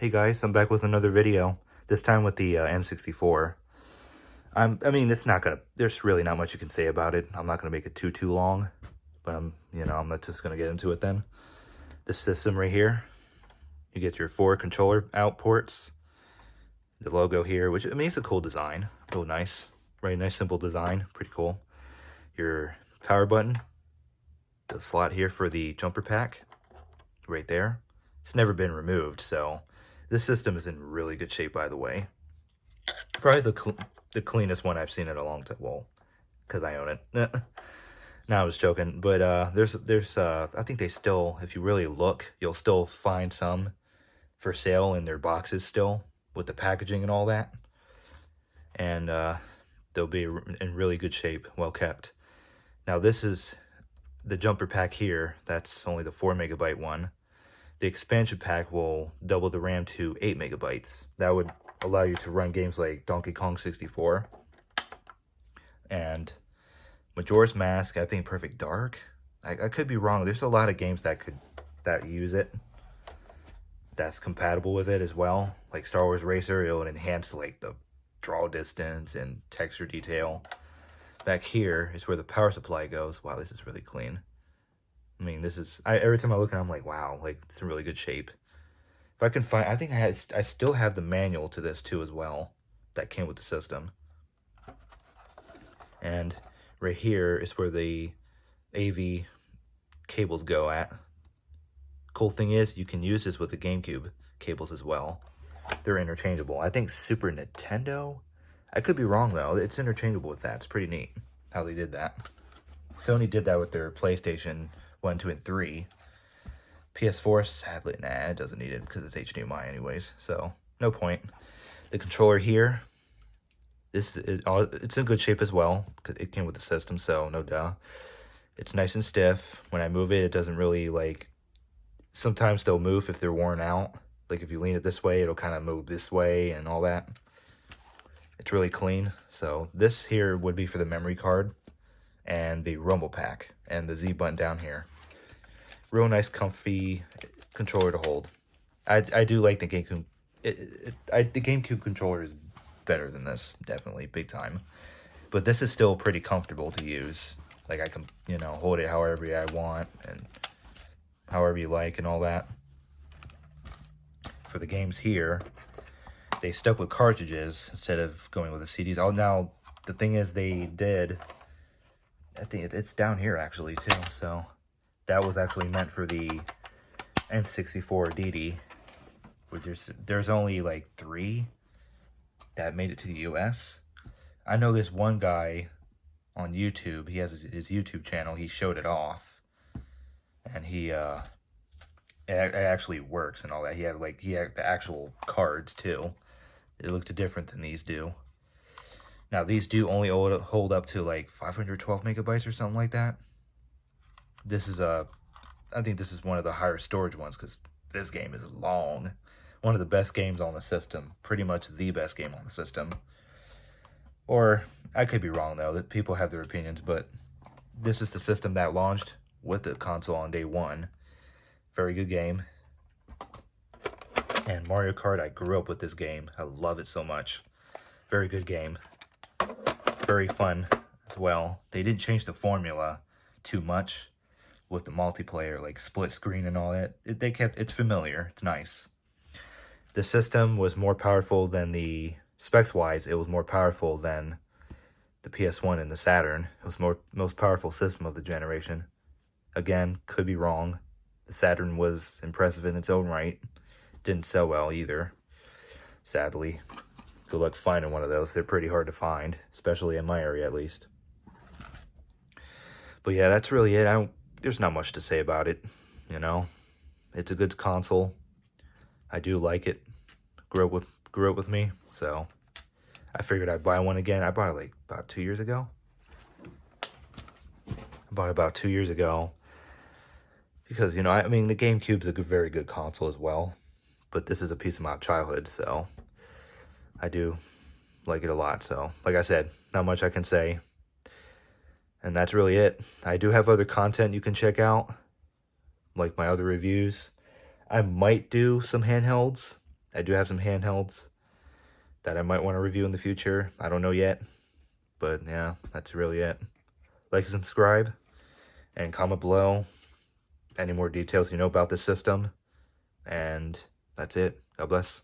Hey guys, I'm back with another video. This time with the N64. There's really not much you can say about it. I'm not gonna make it too long, but I'm not just gonna get into it then. This system right here, you get your 4 controller out ports. The logo here, which it's a cool design, real nice, very nice, simple design, pretty cool. Your power button, the slot here for the jumper pack, right there. It's never been removed, so this system is in really good shape, by the way. Probably the cleanest one I've seen in a long time. Well, because I own it. No, I was joking. But there's I think they still, if you really look, you'll still find some for sale in their boxes still with the packaging and all that. And they'll be in really good shape, well kept. Now this is the jumper pack here. That's only the 4 megabyte one. The expansion pack will double the RAM to 8 megabytes. That would allow you to run games like Donkey Kong 64 and Majora's Mask. I think Perfect Dark. I could be wrong. There's a lot of games that use it, that's compatible with it as well. Like Star Wars Racer, it would enhance like the draw distance and texture detail. Back here is where the power supply goes. Wow, this is really clean. I mean, this is, every time I look at it, I'm like, wow, like it's in really good shape. If I can find, I think I still have the manual to this too as well, that came with the system. And right here is where the AV cables go at. Cool thing is, you can use this with the GameCube cables as well. They're interchangeable. I think Super Nintendo, I could be wrong though, it's interchangeable with that. It's pretty neat how they did that. Sony did that with their PlayStation 1, 2, and 3. PS4, sadly, nah, it doesn't need it because it's HDMI anyways, so no point. The controller here, it's in good shape as well because it came with the system, so no duh. It's nice and stiff. When I move it, it doesn't really like. Sometimes they'll move if they're worn out. Like if you lean it this way, it'll kind of move this way and all that. It's really clean. So this here would be for the memory card and the rumble pack and the Z button down here. Real nice, comfy controller to hold. I do like the GameCube. The GameCube controller is better than this, definitely, big time. But this is still pretty comfortable to use. Like I can, hold it however I want and however you like and all that. For the games here, they stuck with cartridges instead of going with the CDs. Oh, now the thing is, they did. I think it's down here actually too. So. That was actually meant for the N64 DD, which there's only like 3 that made it to the US. I know this one guy on YouTube, he has his YouTube channel, he showed it off, and it actually works and all that. He had the actual cards too. It looked different than these do. Now these do only hold up to like 512 megabytes or something like that. This is I think this is one of the higher storage ones because this game is long. One of the best games on the system. Pretty much the best game on the system. Or, I could be wrong though, that people have their opinions, but this is the system that launched with the console on day 1. Very good game. And Mario Kart, I grew up with this game. I love it so much. Very good game. Very fun as well. They didn't change the formula too much with the multiplayer, like split screen and all that. It's familiar, it's nice. The system was more powerful than specs-wise, it was more powerful than the PS1 and the Saturn. It was most powerful system of the generation. Again, could be wrong. The Saturn was impressive in its own right. Didn't sell well either, sadly. Good luck finding one of those. They're pretty hard to find, especially in my area at least. But yeah, that's really it. There's not much to say about it, It's a good console. I do like it. Grew up with me, so I figured I'd buy one again. I bought it like about 2 years ago. Because, the GameCube's a very good console as well. But this is a piece of my childhood, so I do like it a lot. So, like I said, not much I can say. And that's really it. I do have other content you can check out, like my other reviews. I might do some handhelds. I do have some handhelds that I might want to review in the future. I don't know yet, but yeah, that's really it. Like and subscribe, and comment below any more details you know about this system. And that's it. God bless.